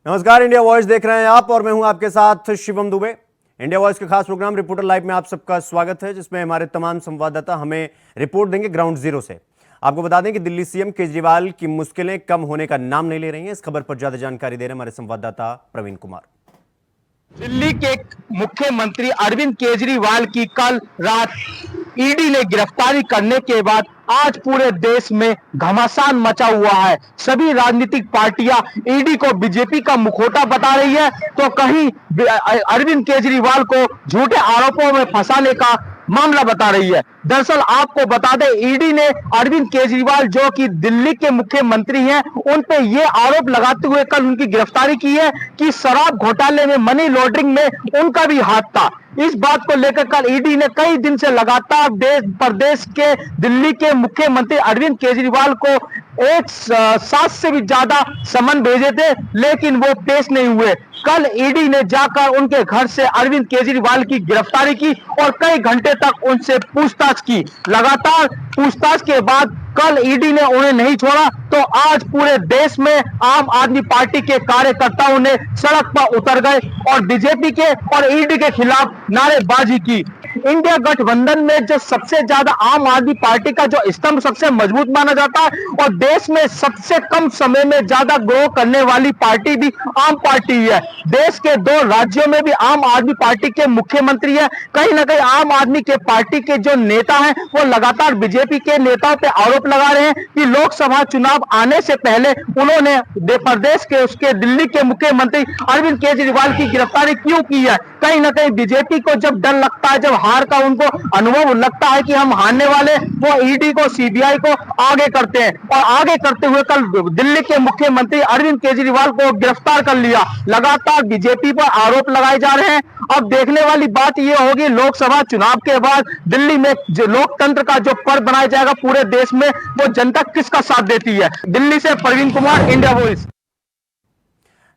नमस्कार, India voice देख रहे हैं आप और मैं हूं आपके साथ शिवम दुबे। इंडिया वॉइस के खास प्रोग्राम रिपोर्टर लाइव में आप सबका स्वागत है, जिसमें हमारे तमाम संवाददाता हमें रिपोर्ट देंगे ग्राउंड जीरो से। आपको बता दें कि दिल्ली सीएम केजरीवाल की मुश्किलें कम होने का नाम नहीं ले रही हैं। इस खबर पर ज्यादा जानकारी दे रहे हैं हमारे संवाददाता प्रवीण कुमार। दिल्ली के मुख्यमंत्री अरविंद केजरीवाल की कल रात ईडी ने गिरफ्तारी करने के बाद आज पूरे देश में घमासान मचा हुआ है। सभी राजनीतिक पार्टियां ईडी को बीजेपी का मुखौटा बता रही है, तो कहीं अरविंद केजरीवाल को झूठे आरोपों में फंसाने का मामला बता रही है। दरअसल आपको बता दें, ईडी ने अरविंद केजरीवाल जो कि दिल्ली के मुख्यमंत्री हैं, उन पे ये आरोप लगाते हुए कल उनकी गिरफ्तारी की है कि शराब घोटाले में, मनी लॉन्ड्रिंग में उनका भी हाथ था। इस बात को लेकर कल ईडी ने कई दिन से लगातार देश प्रदेश के दिल्ली के मुख्यमंत्री अरविंद केजरीवाल को 7 से भी ज्यादा समन भेजे थे, लेकिन वो पेश नहीं हुए। कल ईडी ने जाकर उनके घर से अरविंद केजरीवाल की गिरफ्तारी की और कई घंटे तक उनसे पूछताछ की। लगातार पूछताछ के बाद कल ईडी ने उन्हें नहीं छोड़ा, तो आज पूरे देश में आम आदमी पार्टी के कार्यकर्ताओं ने सड़क पर उतर गए और बीजेपी के और ईडी के खिलाफ नारेबाजी की। इंडिया गठबंधन में जो सबसे ज्यादा आम आदमी पार्टी का जो स्तंभ सबसे मजबूत माना जाता है और देश में सबसे कम समय में ज्यादा ग्रो करने वाली पार्टी भी आम पार्टी है। देश के 2 राज्यों में भी आम आदमी पार्टी के मुख्यमंत्री है। कहीं ना कहीं आम आदमी के पार्टी के जो नेता हैं वो लगातार बीजेपी के नेताओं पे आरोप लगा रहे हैं कि लोकसभा चुनाव आने से पहले उन्होंने प्रदेश के उसके दिल्ली के मुख्यमंत्री अरविंद केजरीवाल की गिरफ्तारी क्यों की है। कहीं ना कहीं बीजेपी को जब डर लगता है, जब हार का उनको अनुभव लगता है कि हम हारने वाले, वो ईडी को, सीबीआई को आगे करते हैं और आगे करते हुए कल दिल्ली के मुख्यमंत्री अरविंद केजरीवाल को गिरफ्तार कर लिया। लगातार बीजेपी पर आरोप लगाए जा रहे हैं। अब देखने वाली बात यह होगी लोकसभा चुनाव के बाद दिल्ली में जो लोकतंत्र का जो पर्व बनाया जाएगा पूरे देश में, वो जनता किसका साथ देती है। दिल्ली से प्रवीण कुमार, इंडिया वॉइस।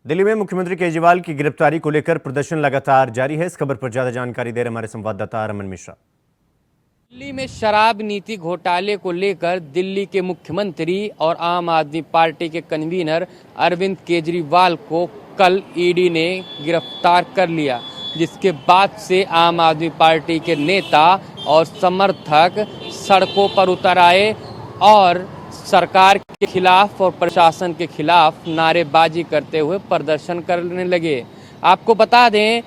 दिल्ली में मुख्यमंत्री केजरीवाल की गिरफ्तारी को लेकर प्रदर्शन लगातार जारी है। इस खबर पर ज्यादा जानकारी दे रहे हमारे संवाददाता रमन मिश्रा। दिल्ली में शराब नीति घोटाले को लेकर दिल्ली के मुख्यमंत्री और आम आदमी पार्टी के कन्वीनर अरविंद केजरीवाल को कल ईडी ने गिरफ्तार कर लिया, जिसके बाद से आम आदमी पार्टी के नेता और समर्थक सड़कों पर उतर आए और सरकार के खिलाफ और प्रशासन के खिलाफ नारेबाजी करते हुए प्रदर्शन करने लगे। आपको बता दें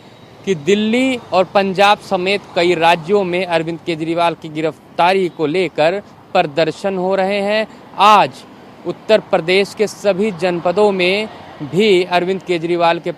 कि दिल्ली और पंजाब समेत कई राज्यों में अरविंद केजरीवाल की गिरफ्तारी को लेकर प्रदर्शन हो रहे हैं। आज उत्तर प्रदेश के सभी जनपदों में भी अरविंद केजरीवाल के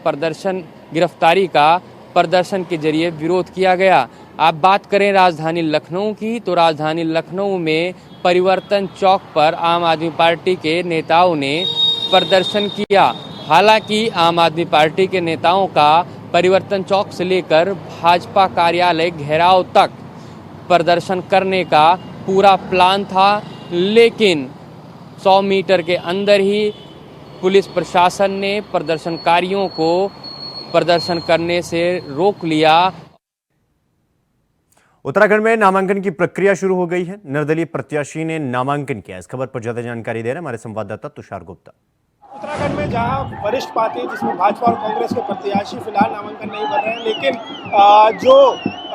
गिरफ्तारी का प्रदर्शन के जरिए विरोध किया गया। आप बात करें राजधानी लखनऊ की, तो राजधानी लखनऊ में परिवर्तन चौक पर आम आदमी पार्टी के नेताओं ने प्रदर्शन किया। हालांकि आम आदमी पार्टी के नेताओं का परिवर्तन चौक से लेकर भाजपा कार्यालय घेराव तक प्रदर्शन करने का पूरा प्लान था, लेकिन 100 मीटर के अंदर ही पुलिस प्रशासन ने प्रदर्शनकारियों को प्रदर्शन करने से रोक लिया। उत्तराखंड में नामांकन की प्रक्रिया शुरू हो गई है। निर्दलीय प्रत्याशी ने नामांकन किया। इस खबर पर ज्यादा जानकारी दे रहे हैं हमारे संवाददाता तुषार गुप्ता। उत्तराखंड में जहां वरिष्ठ पार्टी जिसमें भाजपा और कांग्रेस के प्रत्याशी फिलहाल नामांकन नहीं भर रहे हैं, लेकिन जो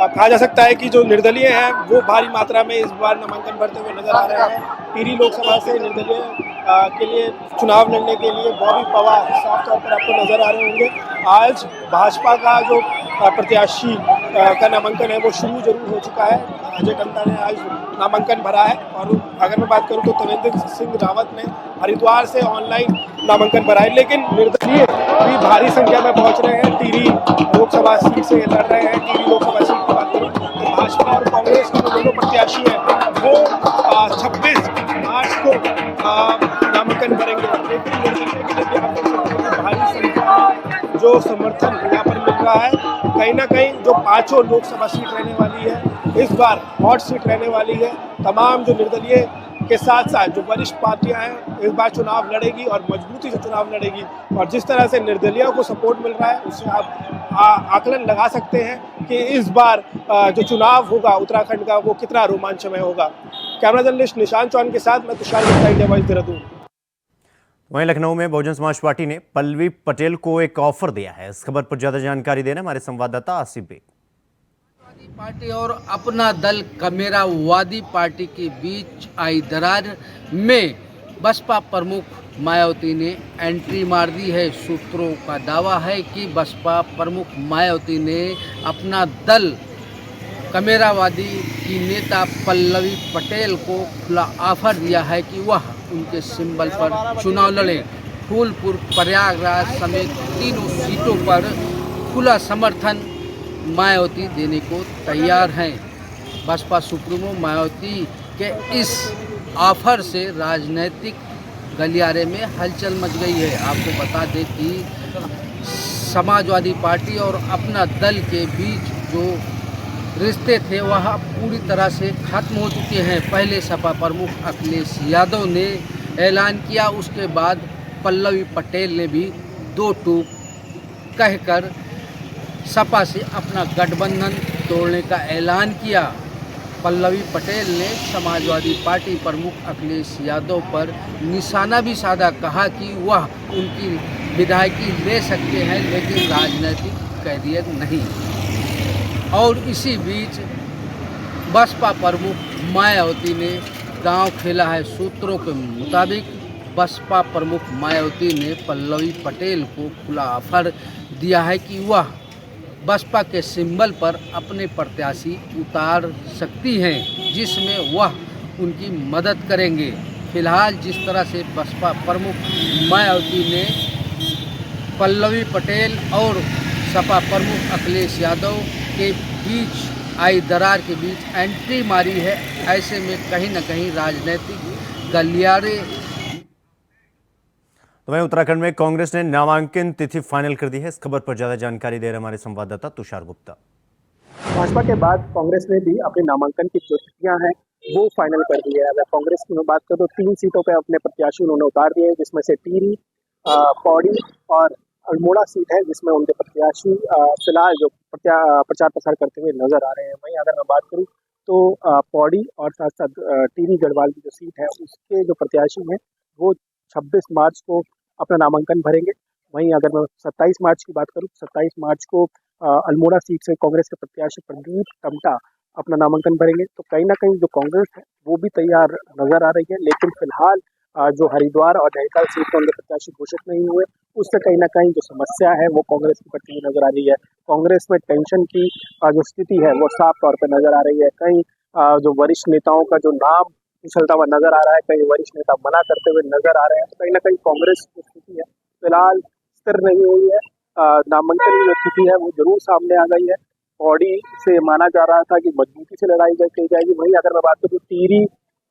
कहा जा सकता है कि जो निर्दलीय हैं वो भारी मात्रा में इस बार नामांकन भरते हुए नजर आ रहे हैं। टिहरी लोकसभा से निर्दलीय के लिए चुनाव लड़ने के लिए बॉबी पवार साफ तौर पर आपको नजर आ रहे होंगे। आज भाजपा का जो प्रत्याशी का नामांकन है वो शुरू जरूर हो चुका है। अजय टंडन ने आज नामांकन भरा है और अगर मैं बात करूं तो त्रिवेंद्र सिंह रावत ने हरिद्वार से ऑनलाइन नामांकन भरा है, लेकिन निर्दलीय भी भारी संख्या में पहुंच रहे हैं। टिहरी लोकसभा सीट से लड़ रहे हैं। टिहरी लोकसभा सीट की बात करूं तो भाजपा और कांग्रेस के दोनों प्रत्याशी हैं वो 26 मार्च को नामांकन भरेंगे। लेकिन निर्दलीय के लिए भारी संख्या में जो समर्थन यहाँ पर मिल रहा है, कहीं ना कहीं जो 5 लोकसभा सीट रहने वाली है, इस बार हॉट सीट रहने वाली है। तमाम जो निर्दलीय के साथ साथ जो वरिष्ठ पार्टियां हैं इस बार चुनाव लड़ेगी और मजबूती से चुनाव लड़ेगी। और जिस तरह से निर्दलीयों को सपोर्ट मिल रहा है उससे आप आकलन लगा सकते हैं कि इस बार जो चुनाव होगा उत्तराखंड का वो कितना रोमांचमय होगा। कैमरा जर्नलिस्ट निशांत चौहान के साथ मैं तुषार गुप्ता, इंडिया वॉइस, देहरादून। वहीं लखनऊ में बहुजन समाज पार्टी ने पल्लवी पटेल को एक ऑफर दिया है। इस खबर पर ज्यादा जानकारी दे रहे हैं हमारे संवाददाता आसिफ बेग। समाजवादी पार्टी और अपना दल कमेरावादी पार्टी के बीच आई दरार में बसपा प्रमुख मायावती ने एंट्री मार दी है। सूत्रों का दावा है कि बसपा प्रमुख मायावती ने अपना दल कमेरावादी की नेता पल्लवी पटेल को खुला ऑफर दिया है कि वह उनके सिंबल पर चुनाव लड़ें। फूलपुर, प्रयागराज समेत तीनों सीटों पर खुला समर्थन मायावती देने को तैयार हैं। बसपा सुप्रीमो मायावती के इस ऑफर से राजनीतिक गलियारे में हलचल मच गई है। आपको बता दें कि समाजवादी पार्टी और अपना दल के बीच जो रिश्ते थे वह पूरी तरह से खत्म हो चुके हैं। पहले सपा प्रमुख अखिलेश यादव ने ऐलान किया, उसके बाद पल्लवी पटेल ने भी दो टूक कहकर सपा से अपना गठबंधन तोड़ने का ऐलान किया। पल्लवी पटेल ने समाजवादी पार्टी प्रमुख अखिलेश यादव पर निशाना भी साधा, कहा कि वह उनकी विधायकी ले सकते हैं लेकिन राजनीतिक कैरियर नहीं। और इसी बीच बसपा प्रमुख मायावती ने दांव खेला है। सूत्रों के मुताबिक बसपा प्रमुख मायावती ने पल्लवी पटेल को खुला ऑफर दिया है कि वह बसपा के सिंबल पर अपने प्रत्याशी उतार सकती हैं, जिसमें वह उनकी मदद करेंगे। फिलहाल जिस तरह से बसपा प्रमुख मायावती ने पल्लवी पटेल और सपा प्रमुख अखिलेश यादव के बीच आई दरार के बीच एंट्री मारी है, ऐसे में कहीं न कहीं राजनीतिक गलियारे। तो वहीं उत्तराखंड में कांग्रेस ने नामांकन तिथि फाइनल कर दी है। इस खबर पर ज्यादा जानकारी दे रहे हमारे संवाददाता तुषार गुप्ता। भाजपा के बाद कांग्रेस ने भी अपने नामांकन की जो तिथियां हैं वो फाइनल कर दी है। अगर कांग्रेस की मैं बात करूं तो 3 सीटों पे अपने प्रत्याशी उन्होंने उतार दिए हैं, जिसमें से टिहरी, पौड़ी और अल्मोड़ा सीट है, जिसमें उनके प्रत्याशी फिलहाल जो प्रचार प्रसार करते हुए नजर आ रहे हैं। वहीं अगर मैं बात करूं तो पौड़ी और साथ साथ टिहरी गढ़वाल की जो सीट है उसके जो प्रत्याशी हैं वो 26 मार्च को अपना नामांकन भरेंगे। वहीं अगर मैं 27 मार्च की बात करूं, 27 मार्च को अल्मोड़ा सीट से कांग्रेस के प्रत्याशी प्रदीप टमटा अपना नामांकन भरेंगे। तो कहीं ना कहीं जो कांग्रेस है वो भी तैयार नजर आ रही है, लेकिन फिलहाल जो हरिद्वार और नैनीताल सीट पर उनके प्रत्याशी घोषित नहीं हुए, उससे कहीं ना कहीं जो समस्या है वो कांग्रेस की बढ़ती हुई नजर आ रही है। कांग्रेस में टेंशन की जो स्थिति है वो साफ तौर पर नजर आ रही है। कहीं जो वरिष्ठ नेताओं का जो नाम फिसलता हुआ नजर आ रहा है, कई वरिष्ठ नेता मना करते हुए नजर आ रहे हैं। तो कहीं ना कहीं कांग्रेस की स्थिति है फिलहाल स्थिर नहीं हुई है। नामांकन की जो स्थिति है वो जरूर सामने आ गई है। पौड़ी से माना जा रहा था कि मजबूती से लड़ाई की जाएगी। वहीं अगर मैं बात करूँ टिहरी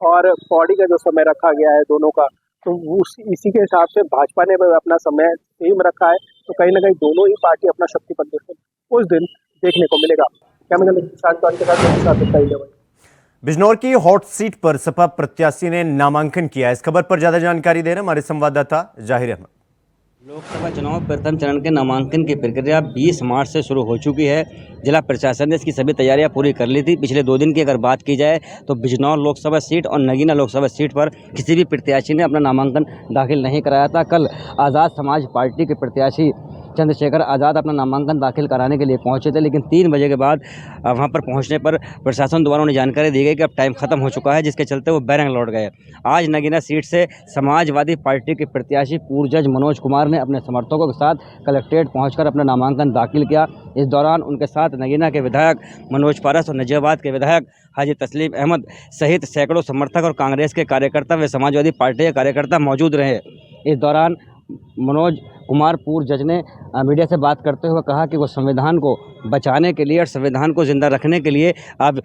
और पौड़ी का जो समय रखा गया है दोनों का, तो इसी के हिसाब से भाजपा ने अपना समय सेम रखा है। तो कहीं ना कहीं दोनों ही पार्टी अपना शक्ति प्रदर्शन उस दिन देखने को मिलेगा। बिजनौर की हॉट सीट पर सपा प्रत्याशी ने नामांकन किया। इस खबर पर ज्यादा जानकारी दे रहे हैं हमारे संवाददाता जाहिर अहमद। लोकसभा चुनाव प्रथम चरण के नामांकन की प्रक्रिया 20 मार्च से शुरू हो चुकी है। जिला प्रशासन ने इसकी सभी तैयारियां पूरी कर ली थी। पिछले 2 दिन की अगर बात की जाए तो बिजनौर लोकसभा सीट और नगीना लोकसभा सीट पर किसी भी प्रत्याशी ने अपना नामांकन दाखिल नहीं कराया था। कल आज़ाद समाज पार्टी के प्रत्याशी चंद्रशेखर आज़ाद अपना नामांकन दाखिल कराने के लिए पहुंचे थे, लेकिन 3 बजे के बाद वहां पर पहुंचने पर प्रशासन द्वारा उन्हें जानकारी दी गई कि अब टाइम खत्म हो चुका है, जिसके चलते वो बैरंग लौट गए। आज नगीना सीट से समाजवादी पार्टी के प्रत्याशी पूर्व जज मनोज कुमार ने अपने समर्थकों के साथ कलेक्ट्रेट पहुंचकर अपना नामांकन दाखिल किया। इस दौरान उनके साथ नगीना के विधायक मनोज पारस और नजीबाबाद के विधायक हाजी तस्लीम अहमद सहित सैकड़ों समर्थक और कांग्रेस के कार्यकर्ता व समाजवादी पार्टी के कार्यकर्ता मौजूद रहे। इस दौरान मनोज कुमार पूर्व जज ने मीडिया से बात करते हुए कहा कि वो संविधान को बचाने के लिए और संविधान को जिंदा रखने के लिए अब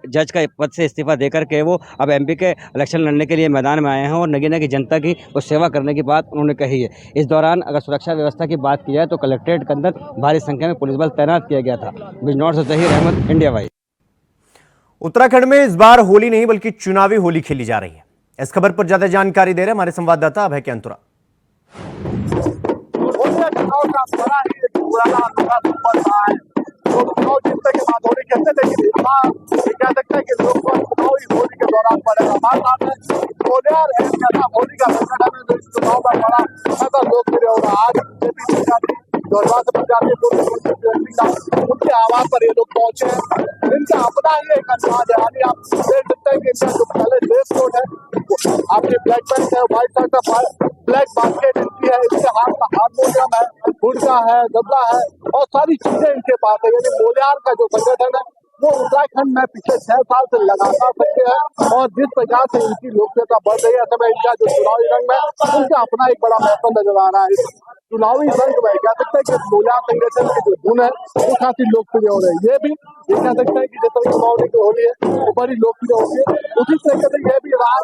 जज का पद से इस्तीफा देकर के वो अब एमपी के इलेक्शन लड़ने के लिए मैदान में आए हैं और नगीना की जनता की वो सेवा करने की बात उन्होंने कही है। इस दौरान अगर सुरक्षा व्यवस्था की बात की जाए तो कलेक्ट्रेट के अंदर भारी संख्या में पुलिस बल तैनात किया गया था। बिजनौर से जहीर अहमद, इंडिया वाइज। उत्तराखंड में इस बार होली नहीं बल्कि चुनावी होली खेली जा रही है। इस खबर पर ज्यादा जानकारी दे रहे हमारे संवाददाता अभय कैंतुरा। जीतने के बाद होली कहते थे कि कह सकते हैं कि लोकसभा चुनाव ही होली के दौरान पड़ेगा। होली का संकट है, तो इस चुनाव में बड़ा द्वारका से प्रत्याशी पूर्व मुख्यमंत्री का उनके आह्वान पर ये लोग पहुंचे हैं। इनका अपना ही एक अंदाज है, यानी आप देख सकते हैं कि इनका जो पहले ड्रेस कोड है आपके ब्लैक पैंट है, व्हाइट शर्ट है, ब्लैक बास्केट इनकी है, इनके हाथ का हारमोनियम है, गुड़का है, गबला है और सारी चीजें इनके पास है। यानी मोलियार का जो संगठन है वो उत्तराखंड में पिछले 6 साल से लगातार सक्रिय है और जिस प्रकार से इनकी लोकप्रियता बढ़ रही है, समय इनका जो चुनावी रंग है उनका अपना एक बड़ा महत्व नजर आ रहा है। चुनावी रंग में कह सकते हैं कि मोलियार संगठन की जो धुन है वो काफी लोकप्रिय हो रही है। ये भी ये कह सकते हैं कि जिस तरह चुनाव की होली है वो बड़ी लोकप्रिय होती है, उसी तरीके से ये भी राग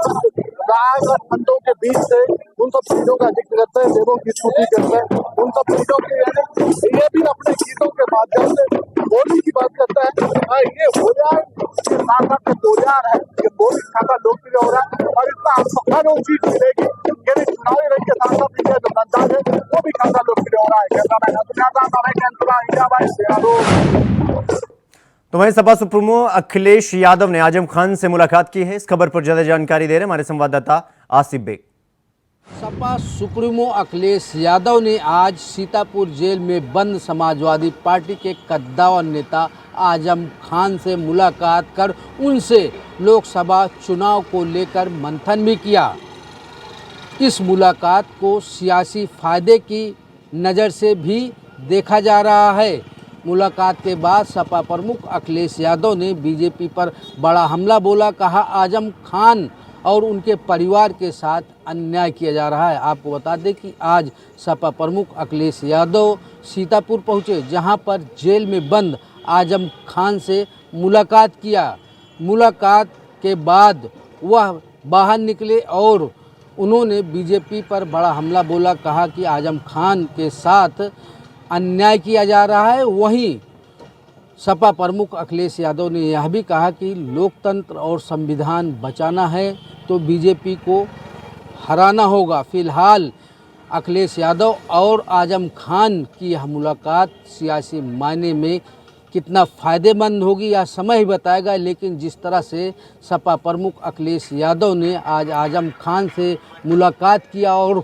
और संतों के बीच से उन सब चीजों का जिक्र करते हैं, देवों की स्तुति करते हैं, उन सब चीजों के ये भी अपने गीतों के माध्यम से होली की बात करता है। ये होलियार के साथ साथ होलियार है, ये होली खासा लोकप्रिय हो रहा है और इसमें आपको हर वो चीज मिलेगी। यानी चुनावी रंग के साथ साथ इनका जो अंदाज है वो भी खासा लोकप्रिय हो रहा है। तो वहीं सपा सुप्रीमो अखिलेश यादव ने आजम खान से मुलाकात की है। इस खबर पर ज्यादा जानकारी दे रहे हैं हमारे संवाददाता आसिफ बेग। सपा सुप्रीमो अखिलेश यादव ने आज सीतापुर जेल में बंद समाजवादी पार्टी के कद्दावर नेता आजम खान से मुलाकात कर उनसे लोकसभा चुनाव को लेकर मंथन भी किया। इस मुलाकात को सियासी फायदे की नज़र से भी देखा जा रहा है। मुलाकात के बाद सपा प्रमुख अखिलेश यादव ने बीजेपी पर बड़ा हमला बोला। कहा आजम खान और उनके परिवार के साथ अन्याय किया जा रहा है। आपको बता दें कि आज सपा प्रमुख अखिलेश यादव सीतापुर पहुंचे, जहां पर जेल में बंद आजम खान से मुलाकात किया। मुलाकात के बाद वह बाहर निकले और उन्होंने बीजेपी पर बड़ा हमला बोला। कहा कि आजम खान के साथ अन्याय किया जा रहा है। वहीं सपा प्रमुख अखिलेश यादव ने यह भी कहा कि लोकतंत्र और संविधान बचाना है तो बीजेपी को हराना होगा। फिलहाल अखिलेश यादव और आजम खान की यह मुलाकात सियासी मायने में कितना फ़ायदेमंद होगी यह समय ही बताएगा, लेकिन जिस तरह से सपा प्रमुख अखिलेश यादव ने आज आजम खान से मुलाकात किया और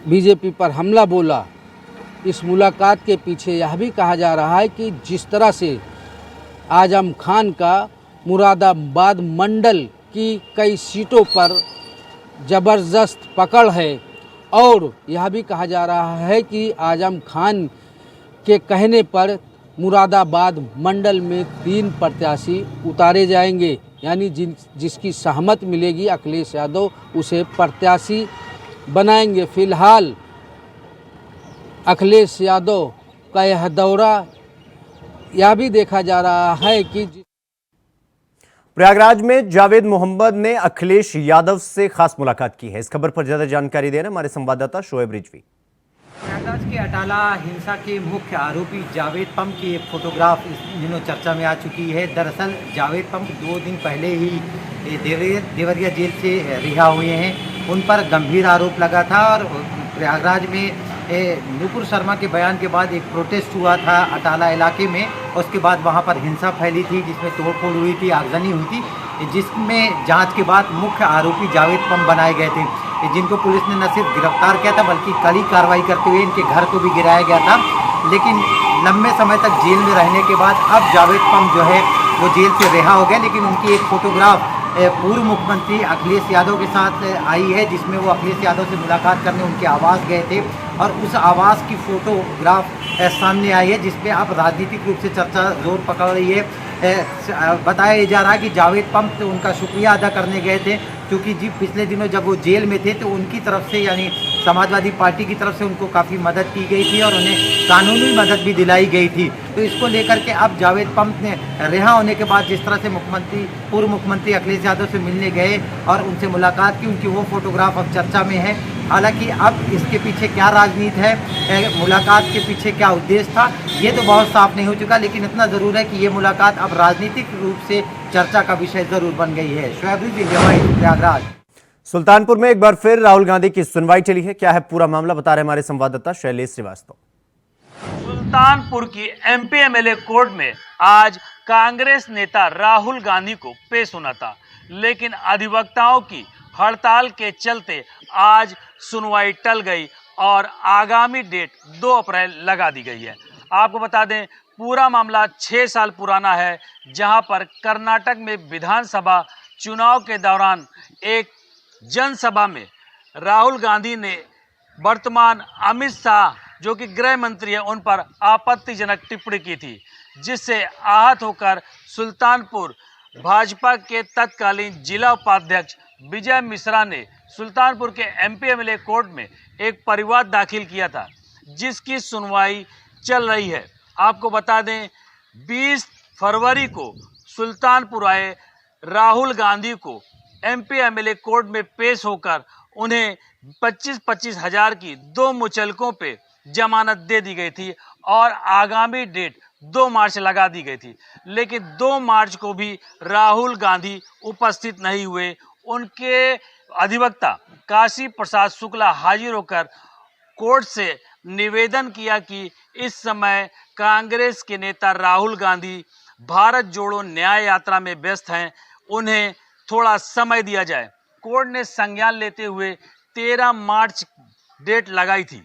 बीजेपी पर हमला बोला, इस मुलाकात के पीछे यह भी कहा जा रहा है कि जिस तरह से आजम खान का मुरादाबाद मंडल की कई सीटों पर ज़बरदस्त पकड़ है और यह भी कहा जा रहा है कि आजम खान के कहने पर मुरादाबाद मंडल में 3 प्रत्याशी उतारे जाएंगे, यानी जिसकी सहमत मिलेगी अखिलेश यादव उसे प्रत्याशी बनाएंगे। फिलहाल अखिलेश यादव का यह दौरा यह भी देखा जा रहा है कि प्रयागराज में जावेद मोहम्मद ने अखिलेश यादव से खास मुलाकात की है। इस खबर पर ज्यादा जानकारी दे रहे हैं हमारे संवाददाता शोएब रिजवी। प्रयागराज के अटाला हिंसा के मुख्य आरोपी जावेद पम की एक फोटोग्राफ इस दिनों चर्चा में आ चुकी है। दरअसल जावेद पम 2 दिन पहले ही देवरिया जेल से रिहा हुए हैं। उन पर गंभीर आरोप लगा था और प्रयागराज में नुपुर शर्मा के बयान के बाद एक प्रोटेस्ट हुआ था अटाला इलाके में। उसके बाद वहां पर हिंसा फैली थी, जिसमें तोड़फोड़ हुई थी, आगजनी हुई थी, जिसमें जांच के बाद मुख्य आरोपी जावेद पम बनाए गए थे, जिनको पुलिस ने न सिर्फ गिरफ्तार किया था बल्कि कड़ी कार्रवाई करते हुए इनके घर को भी गिराया गया था। लेकिन लंबे समय तक जेल में रहने के बाद अब जावेद पम जो है वो जेल से रिहा हो गए। लेकिन उनकी एक फोटोग्राफ पूर्व मुख्यमंत्री अखिलेश यादव के साथ आई है, जिसमें वो अखिलेश यादव से मुलाकात करने उनके आवास गए थे और उस आवास की फोटोग्राफ सामने आई है, जिसपे अब राजनीतिक रूप से चर्चा जोर पकड़ रही है। बताया जा रहा है कि जावेद पम तो उनका शुक्रिया अदा करने गए थे, क्योंकि जी पिछले दिनों जब वो जेल में थे तो उनकी तरफ से यानी समाजवादी पार्टी की तरफ से उनको काफ़ी मदद की गई थी और उन्हें कानूनी मदद भी दिलाई गई थी। तो इसको लेकर के अब जावेद पम ने रिहा होने के बाद जिस तरह से पूर्व मुख्यमंत्री अखिलेश यादव से मिलने गए और उनसे मुलाकात की, उनकी वो फोटोग्राफ अब चर्चा में है। हालांकि अब इसके पीछे क्या राजनीति है, मुलाकात के पीछे क्या उद्देश्य था, ये तो बहुत साफ नहीं हो चुका, लेकिन इतना ज़रूर है कि ये मुलाकात अब राजनीतिक रूप से चर्चा का विषय ज़रूर बन गई है। प्रयागराज सुल्तानपुर में एक बार फिर राहुल गांधी की सुनवाई चली है। क्या है पूरा मामला, बता रहे हमारे संवाददाता शैलेश श्रीवास्तव। सुल्तानपुर की एमपी एमएलए कोर्ट में आज कांग्रेस नेता राहुल गांधी को पेश होना था, लेकिन अधिवक्ताओं की हड़ताल के चलते आज सुनवाई टल गई और आगामी डेट 2 अप्रैल लगा दी गई है। आपको बता दें पूरा मामला 6 साल पुराना है, जहां पर कर्नाटक में विधानसभा चुनाव के दौरान एक जनसभा में राहुल गांधी ने वर्तमान अमित शाह जो कि गृह मंत्री है उन पर आपत्तिजनक टिप्पणी की थी, जिससे आहत होकर सुल्तानपुर भाजपा के तत्कालीन जिला उपाध्यक्ष विजय मिश्रा ने सुल्तानपुर के एमपी-एमएलए कोर्ट में एक परिवाद दाखिल किया था, जिसकी सुनवाई चल रही है। आपको बता दें 20 फरवरी को सुल्तानपुर आए राहुल गांधी को एमपी-एमएलए कोर्ट में पेश होकर उन्हें 25-25 हज़ार की 2 मुचलकों पे जमानत दे दी गई थी और आगामी डेट 2 मार्च लगा दी गई थी। लेकिन 2 मार्च को भी राहुल गांधी उपस्थित नहीं हुए। उनके अधिवक्ता काशी प्रसाद शुक्ला हाजिर होकर कोर्ट से निवेदन किया कि इस समय कांग्रेस के नेता राहुल गांधी भारत जोड़ो न्याय यात्रा में व्यस्त हैं, उन्हें थोड़ा समय दिया जाए। कोर्ट ने संज्ञान लेते हुए 13 मार्च डेट लगाई थी,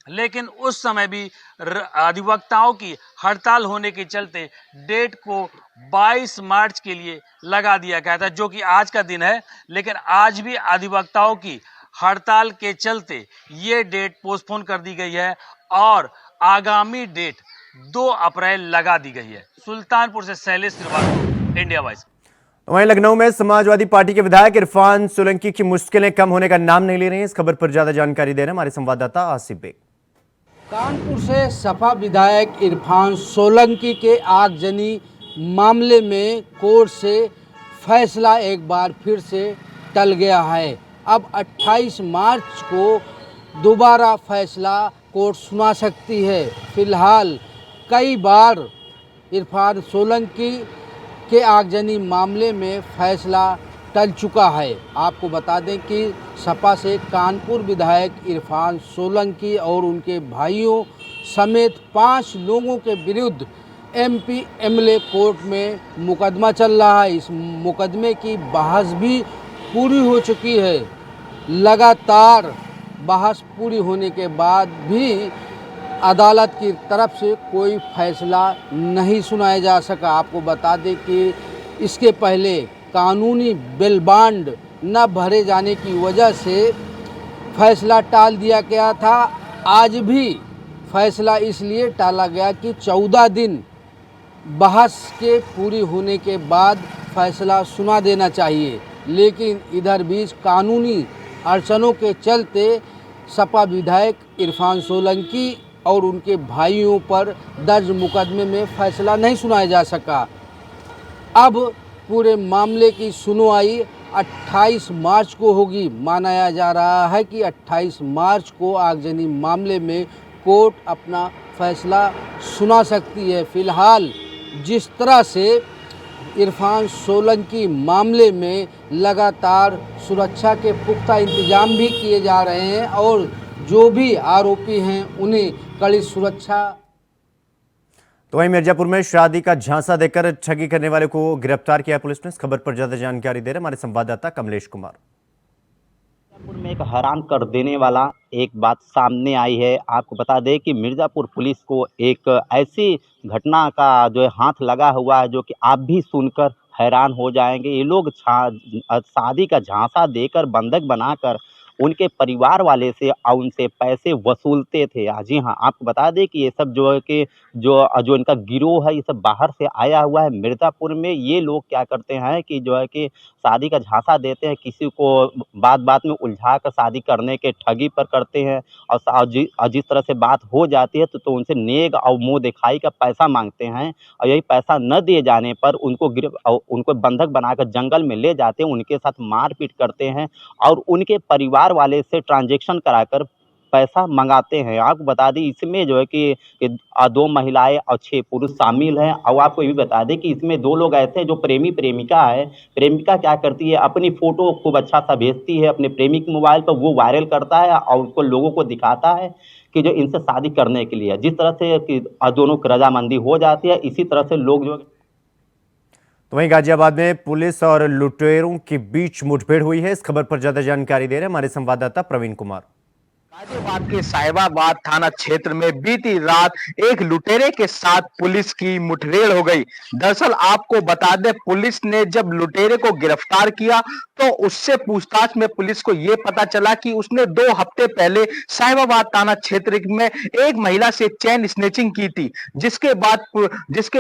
लेकिन उस समय भी अधिवक्ताओं की हड़ताल होने के चलते डेट को 22 मार्च के लिए लगा दिया गया था, जो कि आज का दिन है। लेकिन आज भी अधिवक्ताओं की हड़ताल के चलते ये डेट पोस्टपोन कर दी गई है और आगामी डेट 2 अप्रैल लगा दी गई है। सुल्तानपुर से शैलेश श्रीवास्तव, इंडिया वॉइस। वहीं लखनऊ में समाजवादी पार्टी के विधायक इरफान सोलंकी की मुश्किलें कम होने का नाम नहीं ले रही हैं। इस खबर पर ज्यादा जानकारी दे रहे हैं हमारे संवाददाता आसिफ बेग। कानपुर से सपा विधायक इरफान सोलंकी के आगजनी मामले में कोर्ट से फैसला एक बार फिर से टल गया है। अब 28 मार्च को दोबारा फैसला कोर्ट सुना सकती है। फिलहाल कई बार इरफान सोलंकी के आगजनी मामले में फैसला टल चुका है। आपको बता दें कि सपा से कानपुर विधायक इरफान सोलंकी और उनके भाइयों समेत 5 लोगों के विरुद्ध एमपी-एमएलए कोर्ट में मुकदमा चल रहा है। इस मुकदमे की बहस भी पूरी हो चुकी है। लगातार बहस पूरी होने के बाद भी अदालत की तरफ से कोई फैसला नहीं सुनाया जा सका। आपको बता दें कि इसके पहले कानूनी बेल बांड न भरे जाने की वजह से फैसला टाल दिया गया था। आज भी फैसला इसलिए टाला गया कि 14 दिन बहस के पूरी होने के बाद फैसला सुना देना चाहिए। लेकिन इधर बीच कानूनी अड़चनों के चलते सपा विधायक इरफान सोलंकी और उनके भाइयों पर दर्ज मुकदमे में फैसला नहीं सुनाया जा सका। अब पूरे मामले की सुनवाई 28 मार्च को होगी। माना जा रहा है कि 28 मार्च को आगजनी मामले में कोर्ट अपना फैसला सुना सकती है। फिलहाल जिस तरह से इरफान सोलंकी मामले में लगातार सुरक्षा के पुख्ता इंतजाम भी किए जा रहे हैं और जो भी आरोपी हैं उन्हें कड़ी सुरक्षा। तो वहीं मिर्जापुर में शादी का झांसा देकर ठगी करने वाले को गिरफ्तार किया पुलिस ने। इस खबर पर ज्यादा जानकारी दे रहे हमारे संवाददाता कमलेश कुमार। मिर्जापुर में एक हैरान कर देने वाला एक बात सामने आई है। आपको बता दें कि मिर्जापुर पुलिस को एक ऐसी घटना का जो है हाथ लगा हुआ है जो कि आप भी सुनकर हैरान हो जाएंगे। ये लोग शादी का झांसा देकर बंधक बनाकर उनके परिवार वाले से और उनसे पैसे वसूलते थे। जी हाँ, आपको बता दें कि ये सब जो है कि जो इनका गिरोह है ये सब बाहर से आया हुआ है। मिर्ज़ापुर में ये लोग क्या करते हैं कि जो है कि शादी का झांसा देते हैं, किसी को बात बात में उलझा कर शादी करने के ठगी पर करते हैं और जिस तरह से बात हो जाती है तो उनसे नेग और मुँह दिखाई का पैसा मांगते हैं और यही पैसा न दिए जाने पर उनको बंधक बनाकर जंगल में ले जाते हैं, उनके साथ मारपीट करते हैं और उनके परिवार वाले से ट्रांजैक्शन कराकर पैसा मंगाते हैं। आपको बता दें इसमें जो है कि 2 महिलाएं और 6 पुरुष शामिल हैं। और आपको ये भी बता दें कि इसमें 2 लोग ऐसे हैं जो प्रेमी प्रेमिका है। प्रेमिका क्या करती है, अपनी फ़ोटो खूब अच्छा सा भेजती है अपने प्रेमी के मोबाइल पर, वो वायरल करता है और उसको लोगों को दिखाता है कि जो इनसे शादी करने के लिए। जिस तरह से कि दोनों की रजामंदी हो जाती है, इसी तरह से लोग जो। तो वहीं गाजियाबाद में पुलिस और लुटेरों के बीच मुठभेड़ हुई है। इस खबर पर ज्यादा जानकारी दे रहे हैं हमारे संवाददाता प्रवीण कुमार। गाजियाबाद के साहिबाबाद थाना क्षेत्र में बीती रात एक लुटेरे के साथ पुलिस की मुठभेड़ हो गई। दरअसल आपको बता दें, पुलिस ने जब लुटेरे को गिरफ्तार किया तो उससे पूछताछ में पुलिस को यह पता चला कि उसने 2 हफ्ते पहले साहिबाबाद थाना क्षेत्र में एक महिला से चेन स्नेचिंग की थी, जिसके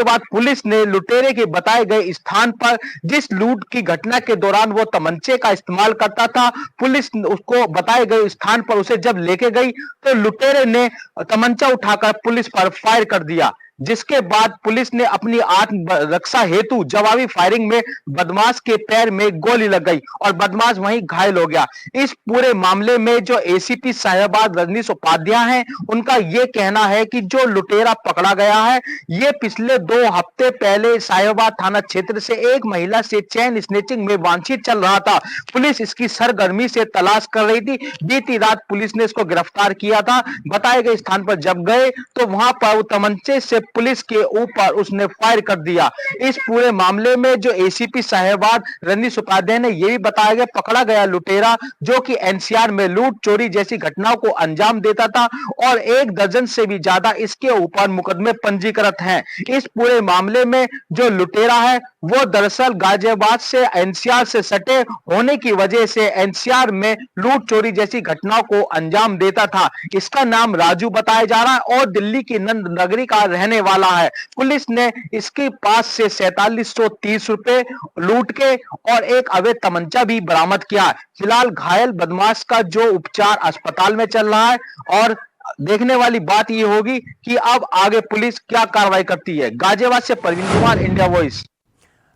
बाद पुलिस ने लुटेरे के बताए गए स्थान पर जिस लूट की घटना के दौरान वो तमंचे का इस्तेमाल करता था, पुलिस उसको बताए गए स्थान पर उसे जब लेके गई तो लुटेरे ने तमंचा उठाकर पुलिस पर फायर कर दिया, जिसके बाद पुलिस ने अपनी आत्म रक्षा हेतु जवाबी फायरिंग में बदमाश के पैर में गोली लग गई और बदमाश वहीं घायल हो गया। इस पूरे मामले में जो एसीपी साहिबाबाद रजनीश उपाध्याय हैं, उनका यह कहना है कि जो लुटेरा पकड़ा गया है, ये पिछले 2 हफ्ते पहले साहिबाबाद थाना क्षेत्र से एक महिला से चेन स्नेचिंग में वांछित चल रहा था। पुलिस इसकी सरगर्मी से तलाश कर रही थी। बीती रात पुलिस ने इसको गिरफ्तार किया था। बताए गए स्थान पर जब गए तो वहां पर तमंचे से पुलिस के ऊपर उसने फायर कर दिया। इस पूरे मामले में जो एसीपी साहिबाबाद रजनीश उपाध्याय ने यह भी बताया गया, पकड़ा गया लुटेरा जो कि एनसीआर में लूट चोरी जैसी घटनाओं को अंजाम देता था और 1 दर्जन से भी ज्यादा इसके ऊपर मुकदमे पंजीकृत हैं। इस पूरे मामले में जो लुटेरा है वो दरअसल गाजियाबाद से एनसीआर से सटे होने की वजह से एनसीआर में लूट चोरी जैसी घटनाओं को अंजाम देता था। इसका नाम राजू बताया जा रहा है और दिल्ली की नंद नगरी का रहने वाला है। पुलिस ने इसके पास से 4730 रुपए लूट के और एक अवैध तमंचा भी बरामद किया। फिलहाल घायल बदमाश का जो उपचार अस्पताल में चल रहा है और देखने वाली बात यह होगी कि अब आगे पुलिस क्या कार्रवाई करती है। गाजियाबाद से Parveen Kumar, India voice.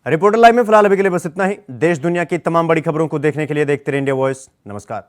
Reporter live में फिलहाल अभी के लिए बस इतना ही। देश दुनिया की तमाम बड़ी खबरों को देखने के लिए देखते रहिए इंडिया वॉइस। नमस्कार।